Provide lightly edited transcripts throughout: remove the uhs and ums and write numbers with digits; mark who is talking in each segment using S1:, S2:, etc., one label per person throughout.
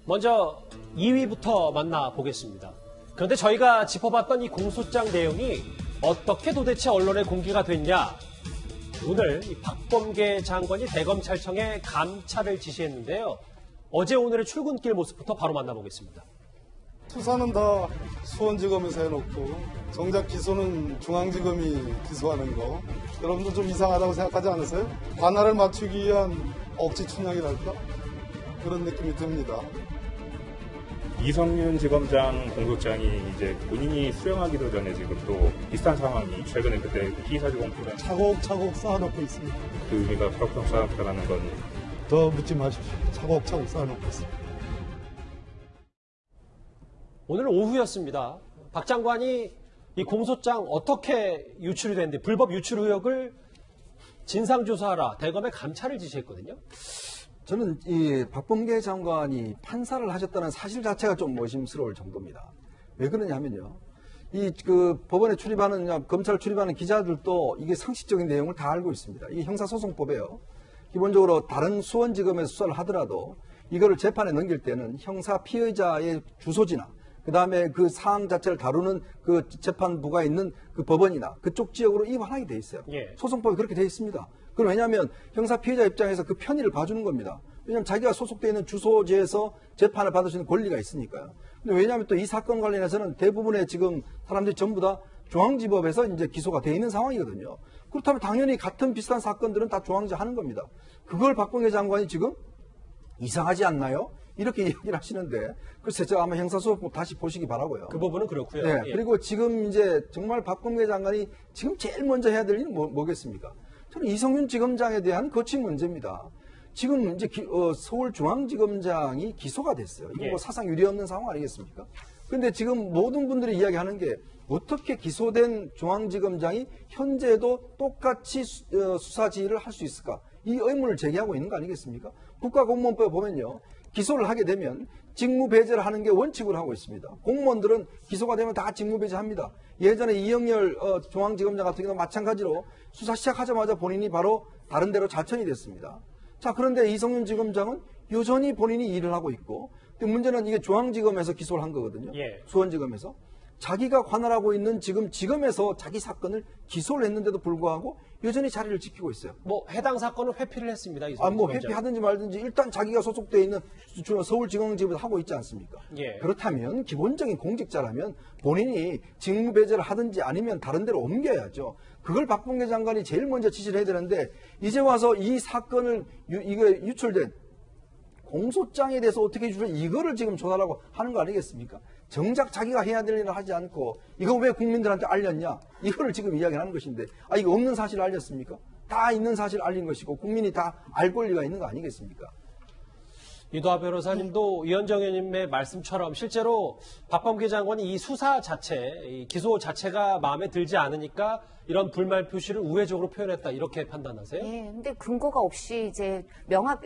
S1: 먼저 2위부터 만나보겠습니다. 그런데 저희가 짚어봤던 이 공소장 내용이 어떻게 도대체 언론에 공개가 됐냐? 오늘 이 박범계 장관이 대검찰청에 감찰을 지시했는데요. 어제 오늘의 출근길 모습부터 바로 만나보겠습니다.
S2: 수사는 다 수원지검에서 해놓고 정작 기소는 중앙지검이 기소하는 거 여러분들 좀 이상하다고 생각하지 않으세요? 관할을 맞추기 위한 억지 춘향이랄까? 그런 느낌이 듭니다.
S3: 이성윤 지검장 공소장이 이제 본인이 수령하기도 전에 지금 또 비슷한 상황이 최근에 그때 피의사주공표가
S2: 차곡차곡 쌓아놓고 있습니다.
S3: 그 의미가 차곡차곡 쌓아놓다라는 건
S2: 더 묻지 마십시오. 차곡차곡 쌓아놓고 있습니다.
S1: 오늘 오후였습니다. 박 장관이 이 공소장 어떻게 유출이 됐는데 불법 유출 의혹을 진상조사하라 대검에 감찰을 지시했거든요.
S4: 저는 이 박범계 장관이 판사를 하셨다는 사실 자체가 좀 의심스러울 정도입니다. 왜 그러냐면요. 법원에 출입하는, 검찰 출입하는 기자들도 이게 상식적인 내용을 다 알고 있습니다. 이게 형사소송법이에요. 기본적으로 다른 수원지검에서 수사를 하더라도 이거를 재판에 넘길 때는 형사 피의자의 주소지나 그 다음에 그 사항 자체를 다루는 그 재판부가 있는 그 법원이나 그쪽 지역으로 이관하게 돼 있어요.
S1: 예.
S4: 소송법이 그렇게 돼 있습니다. 그럼 왜냐하면 형사 피해자 입장에서 그 편의를 봐주는 겁니다. 왜냐하면 자기가 소속되어 있는 주소지에서 재판을 받을 수 있는 권리가 있으니까요. 근데 왜냐하면 또 이 사건 관련해서는 대부분의 지금 사람들이 전부 다 중앙지법에서 이제 기소가 돼 있는 상황이거든요. 그렇다면 당연히 같은 비슷한 사건들은 다 중앙지 하는 겁니다. 그걸 박범계 장관이 지금 이상하지 않나요? 이렇게 얘기를 하시는데 글쎄 저 아마 형사소송법 다시 보시기 바라고요.
S1: 그 부분은 그렇고요.
S4: 네,
S1: 예.
S4: 그리고 지금 이제 정말 박범계 장관이 지금 제일 먼저 해야 될 일은 뭐겠습니까? 저는 이성윤 지검장에 대한 거친 문제입니다. 지금 이제 서울중앙지검장이 기소가 됐어요. 이거 뭐 사상 유례 없는 상황 아니겠습니까? 근데 지금 모든 분들이 이야기하는 게 어떻게 기소된 중앙지검장이 현재도 똑같이 수사 지휘를 할 수 있을까? 이 의문을 제기하고 있는 거 아니겠습니까? 국가공무원법에 보면요. 기소를 하게 되면 직무배제를 하는 게 원칙으로 하고 있습니다. 공무원들은 기소가 되면 다 직무배제합니다. 예전에 이영렬 중앙지검장 같은 경우도 마찬가지로 수사 시작하자마자 본인이 바로 다른 데로 자천이 됐습니다. 자, 그런데 이성윤 지검장은 여전히 본인이 일을 하고 있고 근데 문제는 이게 중앙지검에서 기소를 한 거거든요.
S1: 예.
S4: 수원지검에서. 자기가 관할하고 있는 지금 지검에서 자기 사건을 기소를 했는데도 불구하고 여전히 자리를 지키고 있어요.
S1: 뭐 해당 사건은 회피를 했습니다.
S4: 회피하든지 말든지 일단 자기가 소속되어 있는 서울지검에서 하고 있지 않습니까?
S1: 예.
S4: 그렇다면 기본적인 공직자라면 본인이 직무배제를 하든지 아니면 다른 데로 옮겨야죠. 그걸 박범계 장관이 제일 먼저 지시를 해야 되는데 이제 와서 이 사건을 이게 유출된 공소장에 대해서 어떻게 이거를 지금 조사하라고 하는 거 아니겠습니까? 정작 자기가 해야 될 일을 하지 않고 이거 왜 국민들한테 알렸냐? 이거를 지금 이야기하는 것인데 이거 없는 사실을 알렸습니까? 다 있는 사실을 알린 것이고 국민이 다 알 권리가 있는 거 아니겠습니까?
S1: 이도하 변호사님도 이현정 의원님의 말씀처럼 실제로 박범계 장관이 이 수사 자체, 이 기소 자체가 마음에 들지 않으니까 이런 불만 표시를 우회적으로 표현했다 이렇게 판단하세요?
S5: 네, 근데 근거가 없이 이제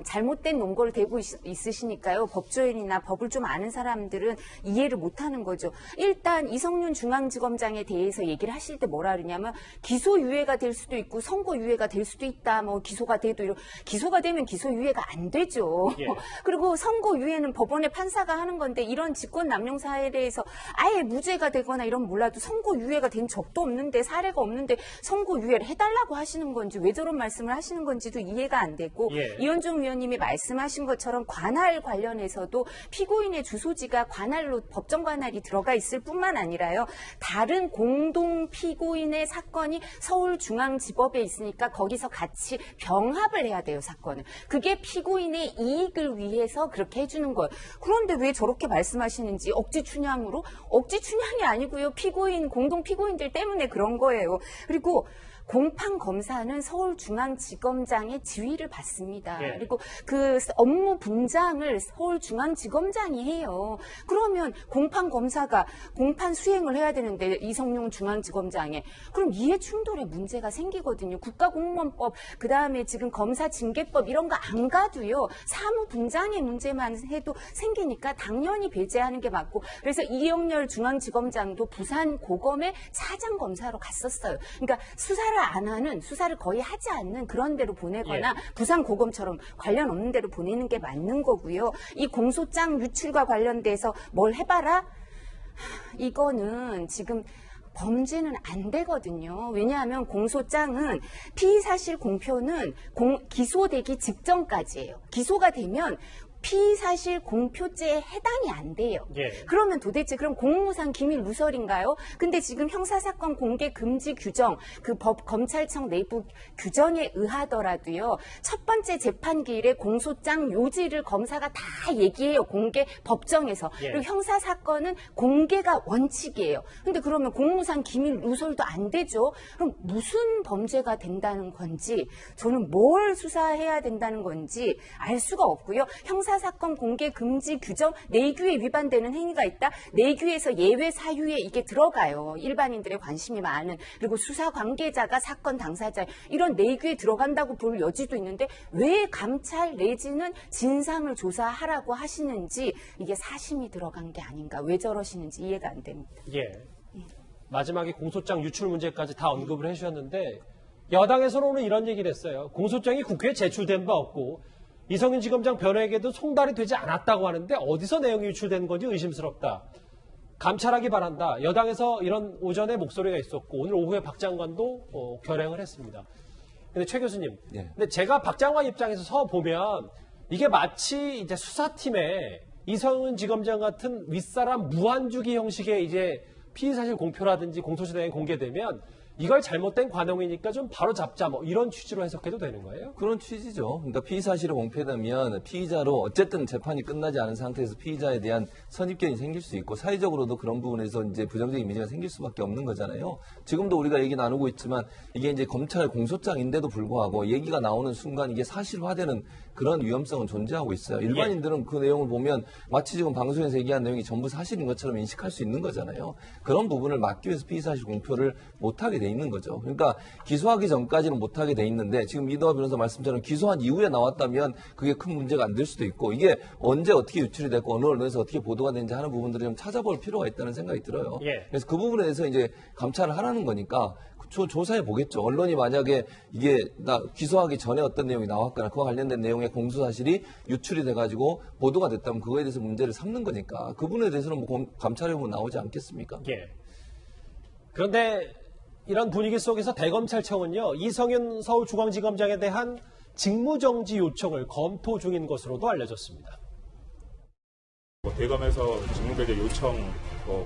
S5: 잘못된 논거를 대고 있으시니까요. 법조인이나 법을 좀 아는 사람들은 이해를 못하는 거죠. 일단 이성윤 중앙지검장에 대해서 얘기를 하실 때 뭐라 그러냐면 기소유예가 될 수도 있고 선고유예가 될 수도 있다. 뭐 기소가 돼도 기소가 되면 기소유예가 안 되죠.
S1: 예.
S5: 그리고 선고유예는 법원의 판사가 하는 건데 이런 직권남용사에 대해서 아예 무죄가 되거나 이런 몰라도 선고유예가 된 적도 없는데 사례가 없는데 선고유예를 해달라고 하시는 건지 왜 저런 말씀을 하시는 건지도 이해가 안 되고
S1: 예.
S5: 이현종 위원님이 말씀하신 것처럼 관할 관련해서도 피고인의 주소지가 관할로 법정 관할이 들어가 있을 뿐만 아니라요. 다른 공동 피고인의 사건이 서울중앙지법에 있으니까 거기서 같이 병합을 해야 돼요. 사건을. 그게 피고인의 이익을 위해서 그렇게 해주는 거예요. 그런데 왜 저렇게 말씀하시는지 억지 춘향으로? 억지 춘향이 아니고요. 공동 피고인들 때문에 그런 거예요. 그리고 공판 검사는 서울중앙지검장의 지휘를 받습니다.
S1: 예.
S5: 그리고 그 업무 분장을 서울중앙지검장이 해요. 그러면 공판 검사가 공판 수행을 해야 되는데 이성윤 중앙지검장에 그럼 이해 충돌의 문제가 생기거든요. 국가공무원법 그다음에 지금 검사징계법 이런 거 안 가도요. 사무 분장의 문제만 해도 생기니까 당연히 배제하는 게 맞고 그래서 이영렬 중앙지검장도 부산고검의 차장검사로 갔었어요. 그러니까 수사를 안 하는, 수사를 거의 하지 않는 그런 데로 보내거나 부산고검처럼 관련 없는 데로 보내는 게 맞는 거고요. 이 공소장 유출과 관련돼서 뭘 해봐라? 이거는 지금 범죄는 안 되거든요. 왜냐하면 공소장은 피의사실 공표는 기소되기 직전까지예요. 기소가 되면 피의사실 공표죄에 해당이 안 돼요. 그러면 도대체 그럼 공무상 기밀 누설인가요? 근데 지금 형사사건 공개 금지 규정, 그 검찰청 내부 규정에 의하더라도요. 첫 번째 재판기일에 공소장 요지를 검사가 다 얘기해요. 공개 법정에서. 그리고 형사사건은 공개가 원칙이에요. 근데 그러면 공무상 기밀 누설도 안 되죠. 그럼 무슨 범죄가 된다는 건지, 저는 뭘 수사해야 된다는 건지 알 수가 없고요. 형사사건 공개 금지 규정 내규에 위반되는 행위가 있다. 내규에서 예외 사유에 이게 들어가요. 일반인들의 관심이 많은, 그리고 수사 관계자가 사건 당사자, 이런 내규에 들어간다고 볼 여지도 있는데 왜 감찰 내지는 진상을 조사하라고 하시는지, 이게 사심이 들어간 게 아닌가, 왜 저러시는지 이해가 안 됩니다.
S1: 마지막에 공소장 유출 문제까지 다 언급을 해주셨는데, 여당에서는 오늘 이런 얘기를 했어요. 공소장이 국회에 제출된 바 없고 이성윤 지검장 변호에게도 송달이 되지 않았다고 하는데 어디서 내용이 유출된 건지 의심스럽다. 감찰하기 바란다. 여당에서 이런 오전에 목소리가 있었고, 오늘 오후에 박 장관도 결행을 했습니다. 근데 최 교수님, 근데 제가 박 장관 입장에서 보면 이게 마치 이제 수사팀에 이성윤 지검장 같은 윗사람 무한주기 형식의 이제 피의사실 공표라든지 공소시효 내용이 공개되면 이걸 잘못된 관행이니까 좀 바로 잡자, 뭐 이런 취지로 해석해도 되는 거예요?
S6: 그런 취지죠. 그러니까 피의사실이 공표되면 피의자로 어쨌든 재판이 끝나지 않은 상태에서 피의자에 대한 선입견이 생길 수 있고, 사회적으로도 그런 부분에서 이제 부정적인 이미지가 생길 수밖에 없는 거잖아요. 지금도 우리가 얘기 나누고 있지만 이게 이제 검찰 공소장인데도 불구하고 얘기가 나오는 순간 이게 사실화되는 그런 위험성은 존재하고 있어요. 일반인들은 그 내용을 보면 마치 지금 방송에서 얘기한 내용이 전부 사실인 것처럼 인식할 수 있는 거잖아요. 그런 부분을 막기 위해서 피의사실 공표를 못하게 돼 있는 거죠. 그러니까 기소하기 전까지는 못하게 돼 있는데, 지금 이도하 변호사 말씀처럼 기소한 이후에 나왔다면 그게 큰 문제가 안 될 수도 있고, 이게 언제 어떻게 유출이 됐고 어느 언론에서 어떻게 보도가 되는지 하는 부분들을 좀 찾아볼 필요가 있다는 생각이 들어요. 그래서 그 부분에 대해서 이제 감찰을 하라는 거니까 조사해 보겠죠. 언론이 만약에 이게 기소하기 전에 어떤 내용이 나왔거나 그와 관련된 내용의 공소사실이 유출이 돼가지고 보도가 됐다면 그거에 대해서 문제를 삼는 거니까 그 부분에 대해서는 뭐 감찰해보면 나오지 않겠습니까?
S1: 그런데 이런 분위기 속에서 대검찰청은요, 이성윤 서울중앙지검장에 대한 직무정지 요청을 검토 중인 것으로도 알려졌습니다.
S3: 대검에서 직무배제 요청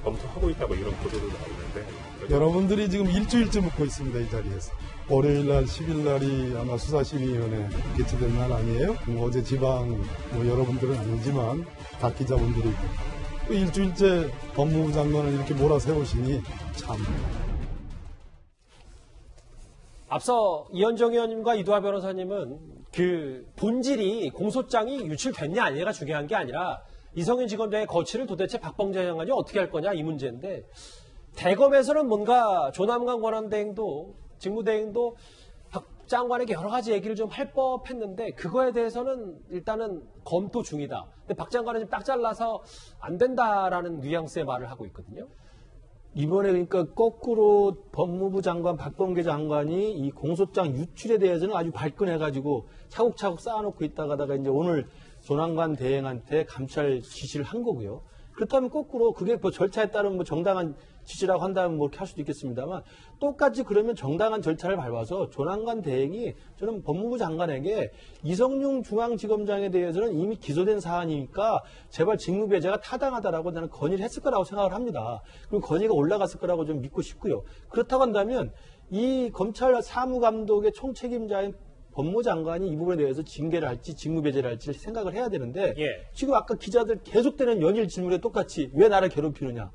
S3: 검토하고 있다고 이런 보도도 나오는데,
S2: 여러분들이 지금 일주일째 묵고 있습니다, 이 자리에서. 월요일날, 10일날이 아마 수사심의위원회 개최된 날 아니에요? 어제 지방 여러분들은 아니지만 다 기자분들이고, 또 일주일째 법무부 장관을 이렇게 몰아세우시니 참.
S1: 앞서 이현정 의원님과 이도하 변호사님은 그 본질이 공소장이 유출됐냐 아니냐가 중요한 게 아니라 이성윤 지검장의 거취를 도대체 박범계 장관이 어떻게 할 거냐, 이 문제인데, 대검에서는 뭔가 조남관 권한대행도 직무대행도 박 장관에게 여러 가지 얘기를 좀 할 법했는데 그거에 대해서는 일단은 검토 중이다. 근데 박 장관은 지금 딱 잘라서 안 된다라는 뉘앙스의 말을 하고 있거든요.
S7: 이번에 그러니까 거꾸로 법무부 장관 박범계 장관이 이 공소장 유출에 대해서는 아주 발끈해가지고 차곡차곡 쌓아놓고 있다가다가 이제 오늘 조남관 대행한테 감찰 지시를 한 거고요. 그렇다면 거꾸로 그게 뭐 절차에 따른 뭐 정당한 지시라고 한다면 뭐 이렇게 할 수도 있겠습니다만, 똑같이 그러면 정당한 절차를 밟아서 조남관 대행이 저는 법무부 장관에게 이성윤 중앙지검장에 대해서는 이미 기소된 사안이니까 제발 직무배제가 타당하다라고 나는 건의를 했을 거라고 생각을 합니다. 그리고 건의가 올라갔을 거라고 좀 믿고 싶고요. 그렇다고 한다면 이 검찰 사무감독의 총책임자인 법무부 장관이 이 부분에 대해서 징계를 할지 직무배제를 할지 생각을 해야 되는데, 지금 아까 기자들 계속되는 연일 질문에 똑같이 왜 나를 괴롭히느냐,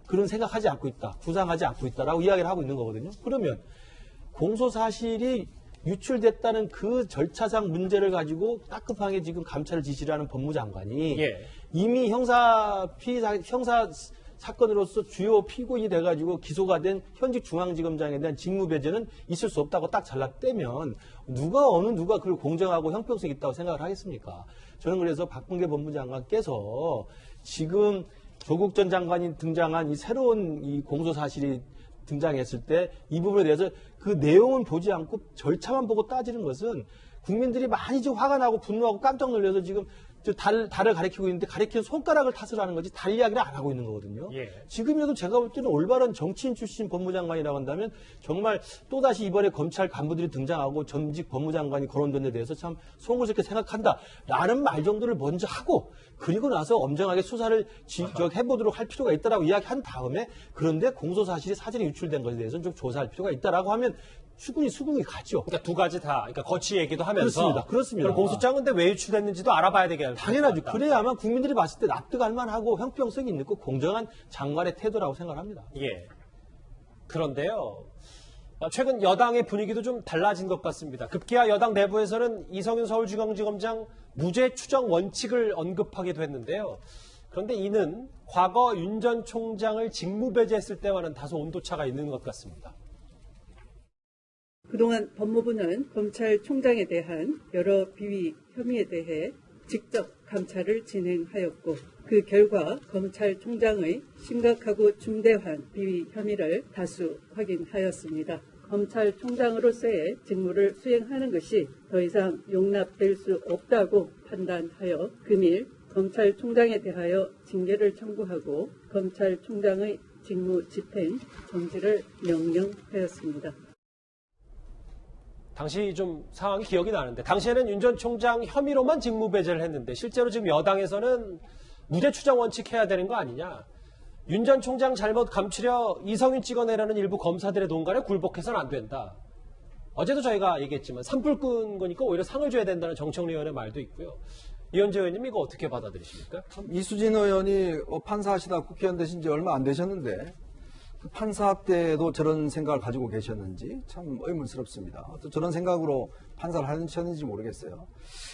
S7: 그런 생각하지 않고 있다, 구상하지 않고 있다라고 이야기를 하고 있는 거거든요. 그러면 공소사실이 유출됐다는 그 절차상 문제를 가지고 따끔하게 지금 감찰을 지시를 하는 법무부 장관이 이미 형사 사건으로서 주요 피고인이 돼가지고 기소가 된 현직 중앙지검장에 대한 직무배제는 있을 수 없다고 딱 잘랐다면 누가 그걸 공정하고 형평성 있다고 생각을 하겠습니까? 저는 그래서 박범계 법무부 장관께서 지금 조국 전 장관이 등장한 이 새로운 이 공소사실이 등장했을 때 이 부분에 대해서 그 내용은 보지 않고 절차만 보고 따지는 것은 국민들이 많이 지금 화가 나고 분노하고 깜짝 놀라서 지금 달을 가리키고 있는데 가리키는 손가락을 탓을 하는 거지 달 이야기를 안 하고 있는 거거든요.
S1: 예.
S7: 지금이라도 제가 볼 때는 올바른 정치인 출신 법무장관이라고 한다면 정말 또다시 이번에 검찰 간부들이 등장하고 전직 법무장관이 거론된 데 대해서 참 송구스럽게 생각한다라는 말 정도를 먼저 하고 그리고 나서 엄정하게 수사를 해보도록 할 필요가 있다라고 이야기한 다음에 그런데 공소사실이 사전에 유출된 것에 대해서는 좀 조사할 필요가 있다라고 하면 수긍이 가죠.
S1: 그러니까 두 가지 다, 그러니까 거치 얘기도 하면서.
S7: 그렇습니다.
S1: 그럼 공소장은 근데 왜 유출됐는지도 알아봐야 되겠다.
S7: 당연하죠. 그래야만 국민들이 봤을 때 납득할 만하고 형평성이 있는 거 공정한 장관의 태도라고 생각합니다.
S1: 예. 그런데요. 최근 여당의 분위기도 좀 달라진 것 같습니다. 급기야 여당 내부에서는 이성윤 서울중앙지검장 무죄 추정 원칙을 언급하기도 했는데요. 그런데 이는 과거 윤 전 총장을 직무배제했을 때와는 다소 온도차가 있는 것 같습니다.
S8: 그동안 법무부는 검찰총장에 대한 여러 비위 혐의에 대해 직접 감찰을 진행하였고 그 결과 검찰총장의 심각하고 중대한 비위 혐의를 다수 확인하였습니다. 검찰총장으로서의 직무를 수행하는 것이 더 이상 용납될 수 없다고 판단하여 금일 검찰총장에 대하여 징계를 청구하고 검찰총장의 직무 집행 정지를 명령하였습니다.
S1: 당시 좀 상황이 기억이 나는데 당시에는 윤 전 총장 혐의로만 직무배제를 했는데 실제로 지금 여당에서는 무죄 추정 원칙 해야 되는 거 아니냐. 윤 전 총장 잘못 감추려 이성윤 찍어내라는 일부 검사들의 논간에 굴복해서는 안 된다. 어제도 저희가 얘기했지만 산불 끈 거니까 오히려 상을 줘야 된다는 정청래 의원의 말도 있고요. 이현재 의원님 이거 어떻게 받아들이십니까?
S4: 이수진 의원이 판사하시다 국회의원 되신 지 얼마 안 되셨는데 판사 때도 저런 생각을 가지고 계셨는지 참 의문스럽습니다. 또 저런 생각으로 판사를 하셨는지 모르겠어요.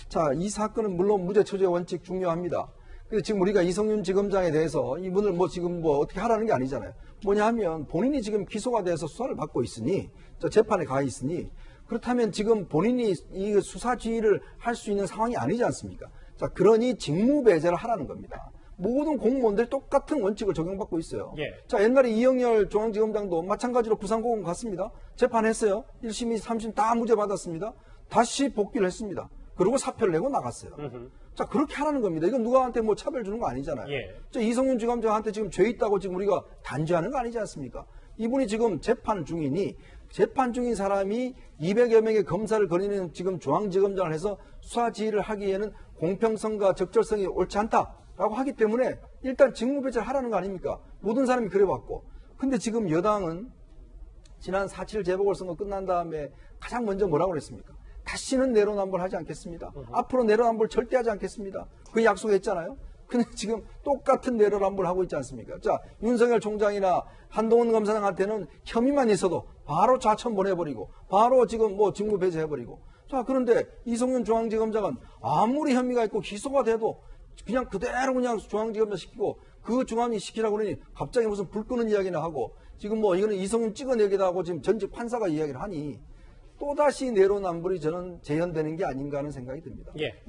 S4: 자, 이 사건은 물론 무죄 처리 원칙 중요합니다. 근데 지금 우리가 이성윤 지검장에 대해서 이분을 지금 어떻게 하라는 게 아니잖아요. 뭐냐 하면 본인이 지금 기소가 돼서 수사를 받고 있으니, 재판에 가 있으니, 그렇다면 지금 본인이 이 수사 지휘를 할 수 있는 상황이 아니지 않습니까? 자, 그러니 직무배제를 하라는 겁니다. 모든 공무원들이 똑같은 원칙을 적용받고 있어요.
S1: 예.
S4: 자, 옛날에 이영렬 중앙지검장도 마찬가지로 부산고검 갔습니다. 재판했어요. 1심이 3심 다 무죄 받았습니다. 다시 복귀를 했습니다. 그리고 사표를 내고 나갔어요. 자, 그렇게 하라는 겁니다. 이건 누구한테 차별 주는 거 아니잖아요.
S1: 예.
S4: 자, 이성윤 지검장한테 지금 죄 있다고 지금 우리가 단죄하는 거 아니지 않습니까? 이분이 지금 재판 중이니 재판 중인 사람이 200여 명의 검사를 거느리는 지금 중앙지검장을 해서 수사 지휘를 하기에는 공평성과 적절성이 옳지 않다라고 하기 때문에 일단 직무배제를 하라는 거 아닙니까? 모든 사람이 그래왔고. 근데 지금 여당은 지난 4.7 재보궐선거 끝난 다음에 가장 먼저 뭐라고 그랬습니까? 다시는 내로남불 하지 않겠습니다. 앞으로 내로남불 절대 하지 않겠습니다. 그 약속했잖아요. 근데 지금 똑같은 내로남불 하고 있지 않습니까? 자, 윤석열 총장이나 한동훈 검사장한테는 혐의만 있어도 바로 좌천 보내버리고 바로 지금 직무 배제해버리고. 자, 그런데 이성윤 중앙지검장은 아무리 혐의가 있고 기소가 돼도 그냥 그대로 그냥 중앙지검장 시키고 그 중앙이 시키라고 그러니 갑자기 무슨 불 끄는 이야기나 하고 지금 이거는 이성윤 찍어내기다 하고 지금 전직 판사가 이야기를 하니 또다시 내로남불이 저는 재현되는 게 아닌가 하는 생각이 듭니다.
S1: 예.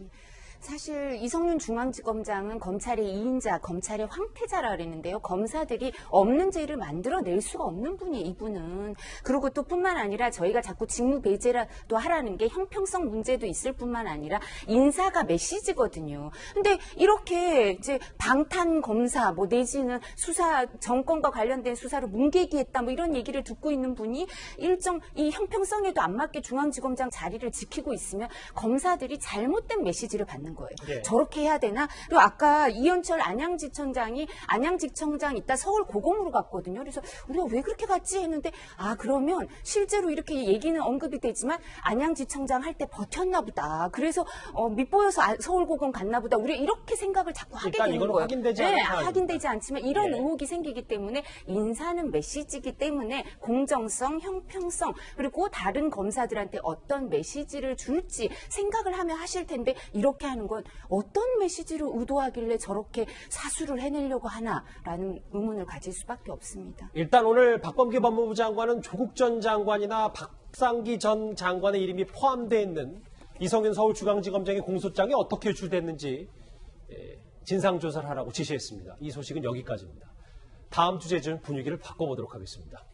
S5: 사실 이성윤 중앙지검장은 검찰의 2인자, 검찰의 황태자라 그랬는데요. 검사들이 없는 죄를 만들어낼 수가 없는 분이 이분은. 그리고 또 뿐만 아니라 저희가 자꾸 직무 배제라도 하라는 게 형평성 문제도 있을 뿐만 아니라 인사가 메시지거든요. 근데 이렇게 이제 방탄 검사 내지는 수사 정권과 관련된 수사로 문개기했다 이런 얘기를 듣고 있는 분이 일정 이 형평성에도 안 맞게 중앙지검장 자리를 지키고 있으면 검사들이 잘못된 메시지를 받는 거예요.
S1: 예.
S5: 저렇게 해야 되나? 그리고 아까 이현철 안양지청장이 안양지청장 이따 서울고검으로 갔거든요. 그래서 우리가 왜 그렇게 갔지 했는데 그러면 실제로 이렇게 얘기는 언급이 되지만 안양지청장 할 때 버텼나 보다. 그래서 밑보여서 서울고검 갔나 보다. 우리가 이렇게 생각을 자꾸 하게
S1: 일단
S5: 되는
S1: 이건
S5: 거예요.
S1: 확인되지
S5: 네,
S1: 않은 상황입니다.
S5: 확인되지 않지만 이런
S1: 예.
S5: 의혹이 생기기 때문에 인사는 메시지이기 때문에 공정성, 형평성 그리고 다른 검사들한테 어떤 메시지를 줄지 생각을 하며 하실 텐데 이렇게 하는 건 어떤 메시지로 의도하길래 저렇게 사수를 해내려고 하나라는 의문을 가질 수밖에 없습니다.
S1: 일단 오늘 박범계 법무부 장관은 조국 전 장관이나 박상기 전 장관의 이름이 포함되어 있는 이성윤 서울중앙지검장의 공소장이 어떻게 유출됐는지 진상조사를 하라고 지시했습니다. 이 소식은 여기까지입니다. 다음 주제 중 분위기를 바꿔보도록 하겠습니다.